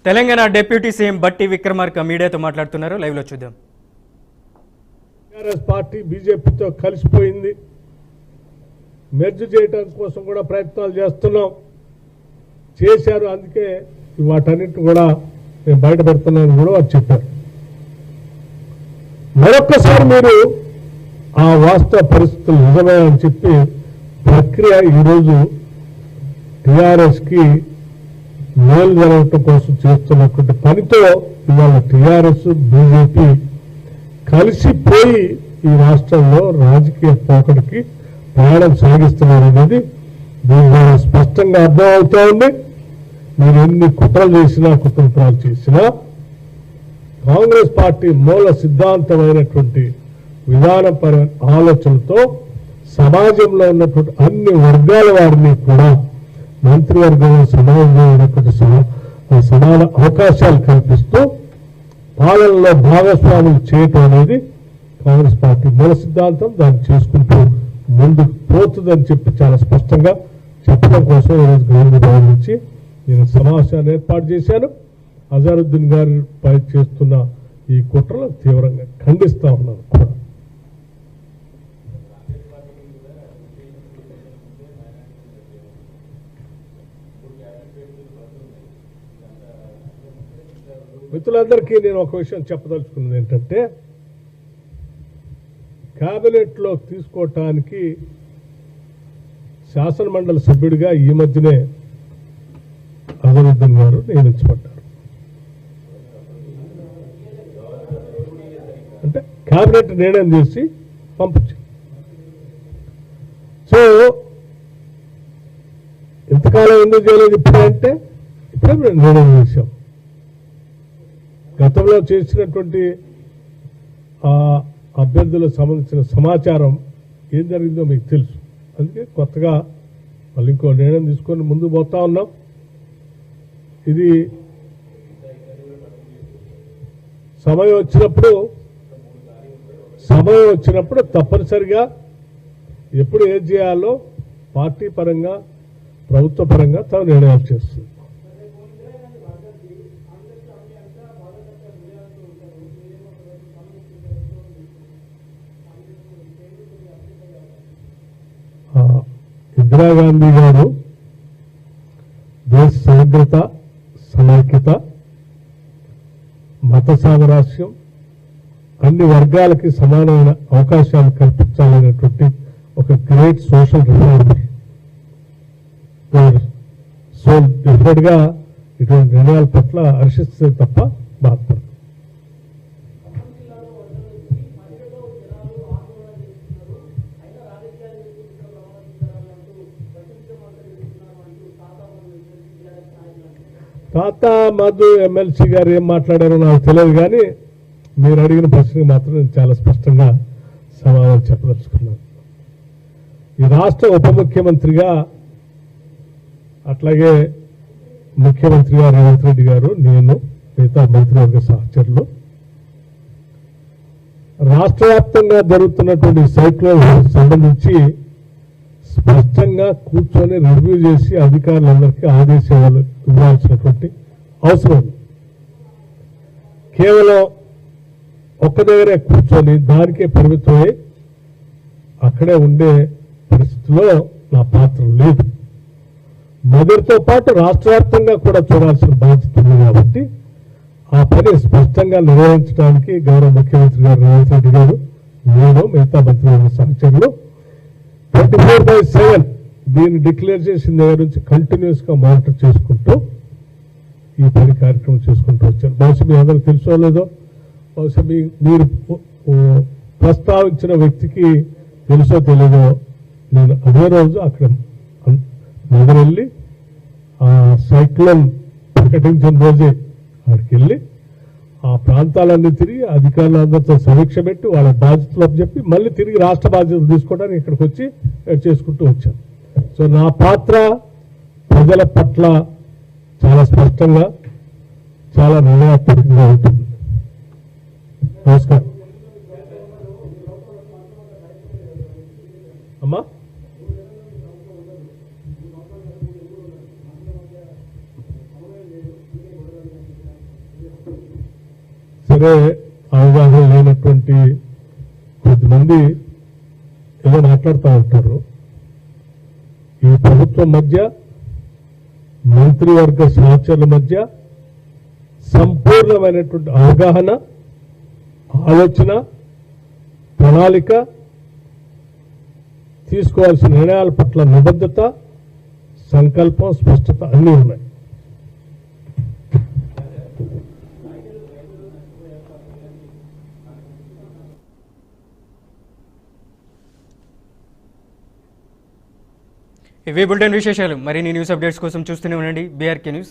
Telangana deputy CM బట్టి విక్రమార్క మీడియాతో మాట్లాడుతున్నారు. లైవ్ లో చూద్దాం. టీఆర్ఎస్ పార్టీ బీజేపీతో కలిసిపోయింది, మెర్జ్ చేయడం కోసం కూడా ప్రయత్నాలు చేశారు. అందుకే వాటన్నిటిని కూడా నేను బయటపెడుతున్నానని కూడా వారు చెప్పారు. మరొక్కసారి మీరు ఆ వాస్తవ పరిస్థితులు నిజమే అని చెప్పి ప్రక్రియ ఈరోజు టీఆర్ఎస్కి మేలు జరగటం కోసం చేస్తున్నటువంటి పనితో ఇవాళ టీఆర్ఎస్ బీజేపీ కలిసిపోయి ఈ రాష్ట్రంలో రాజకీయ పోకడికి ప్రయాణం సాగిస్తున్నారనేది దీని ద్వారా స్పష్టంగా అర్థమవుతా ఉంది. మీరు ఎన్ని కుట్రలు చేసినా కుతంత్రాలు చేసినా కాంగ్రెస్ పార్టీ మూల సిద్ధాంతమైనటువంటి విధానపర ఆలోచనలతో సమాజంలో ఉన్నటువంటి అన్ని వర్గాల వారిని కూడా మంత్రివర్గంలో సమానమైనటువంటి సమాన అవకాశాలు కల్పిస్తూ పాలనలో భాగస్వాములు చేయటం అనేది కాంగ్రెస్ పార్టీ మూల సిద్ధాంతం. దాన్ని చేసుకుంటూ ముందుకు పోతుందని చెప్పి చాలా స్పష్టంగా చెప్పడం కోసం ఈరోజు గాంధీ భవన్ నుంచి నేను సమావేశాన్ని ఏర్పాటు చేశాను. అజారుద్దీన్ గారిపై చేస్తున్న ఈ కుట్రలను తీవ్రంగా ఖండిస్తా ఉన్నాను కూడా. మిత్రులందరికీ నేను ఒక విషయం చెప్పదలుచుకున్నది ఏంటంటే, క్యాబినెట్లో తీసుకోవటానికి శాసనమండలి సభ్యుడిగా ఈ మధ్యనే అజరుద్దీన్ గారు నియమించబడ్డారు. అంటే క్యాబినెట్ నిర్ణయం చేసి పంపించారు. సో ఇంతకాలం ఎందుకు చేయలేదు ఇప్పుడే అంటే, ఇప్పుడే మేము నిర్ణయం చేశాం. గతంలో చేసినటువంటి అభ్యర్థులకు సంబంధించిన సమాచారం ఏం జరిగిందో మీకు తెలుసు. అందుకే కొత్తగా మళ్ళీ ఇంకో నిర్ణయం తీసుకొని ముందుకు పోతా ఉన్నాం. ఇది సమయం వచ్చినప్పుడు తప్పనిసరిగా ఎప్పుడు ఏం చేయాలో పార్టీ పరంగా ప్రభుత్వ పరంగా తాను నిర్ణయాలు చేస్తుంది. ఇందిరాగాంధీ గారు దేశ సమగ్రత, సమైక్యత, మత సామరస్యం, అన్ని వర్గాలకి సమానమైన అవకాశాలు కల్పించాలనేటువంటి ఒక great social reformer. So definite గా ఇటువంటి నిర్ణయాల పట్ల హర్షిస్తే తప్ప బాధపడదు. తాత మధు ఎమ్మెల్సీ గారు ఏం మాట్లాడారో నాకు తెలియదు, కానీ మీరు అడిగిన ప్రశ్నకు మాత్రం నేను చాలా స్పష్టంగా సమాధానం చెప్పదలుచుకున్నాను. ఈ రాష్ట్ర ఉప ముఖ్యమంత్రిగా అట్లాగే ముఖ్యమంత్రిగా రేవంత్ రెడ్డి గారు, నేను, మిగతా మంత్రివర్గ సహచరులు రాష్ట్ర వ్యాప్తంగా జరుగుతున్నటువంటి సైక్లోన్ సంబంధించి స్పష్టంగా కూర్చొని రివ్యూ చేసి అధికారులందరికీ ఆదేశాలు ఇవ్వాల్సినటువంటి అవసరం ఉంది. కేవలం ఒక్క దగ్గరే కూర్చొని దానికే పరిమితమై అక్కడే ఉండే పరిస్థితిలో నా పాత్ర లేదు. మొదటితో పాటు రాష్ట్ర వ్యాప్తంగా కూడా చూడాల్సిన బాధ్యత ఉంది. కాబట్టి ఆ పని స్పష్టంగా నిర్వహించడానికి గౌరవ ముఖ్యమంత్రి గారు రేవంత్ రెడ్డి గారు, నేను, మిగతా మంత్రివర్గ సహచరులు 24/7 దీన్ని డిక్లేర్ చేసిన దగ్గర నుంచి కంటిన్యూస్ గా మానిటర్ చేసుకుంటూ ఈ పని కార్యక్రమం చేసుకుంటూ వచ్చారు. బహుశా మీ అందరికి తెలుసో లేదో, బహుశా మీరు ప్రస్తావించిన వ్యక్తికి తెలుసో తెలియదో, నేను అదే రోజు అక్కడ మొదలెళ్ళి ఆ సైక్లోన్ ప్రకటించిన రోజే అక్కడికి వెళ్ళి ఆ ప్రాంతాలన్నీ తిరిగి అధికారులందరితో సమీక్ష పెట్టి వాళ్ళ బాధ్యతలు చెప్పి మళ్ళీ తిరిగి రాష్ట్ర బాధ్యతలు తీసుకోవడానికి ఇక్కడికి వచ్చి చేసుకుంటూ వచ్చాను. సో నా పాత్ర ప్రజల పట్ల చాలా స్పష్టంగా, చాలా నిర్ణయాత్మకంగా ఉంటుంది. నమస్కారం అమ్మా. సరే అవగాహన లేనటువంటి కొద్దిమంది ఏదో మాట్లాడుతూ ఉంటారు. ఈ ప్రభుత్వం మధ్య మంత్రివర్గ సహచరుల మధ్య సంపూర్ణమైనటువంటి అవగాహన, ఆలోచన, ప్రణాళిక, తీసుకోవాల్సిన నిర్ణయాల పట్ల నిబద్ధత, సంకల్పం, స్పష్టత అన్నీ ఉన్నాయి. ఇవే బులెటిన్ విశేషాలు. మరిన్ని న్యూస్ అప్డేట్స్ కోసం చూస్తూనే ఉండండి బీఆర్కే న్యూస్.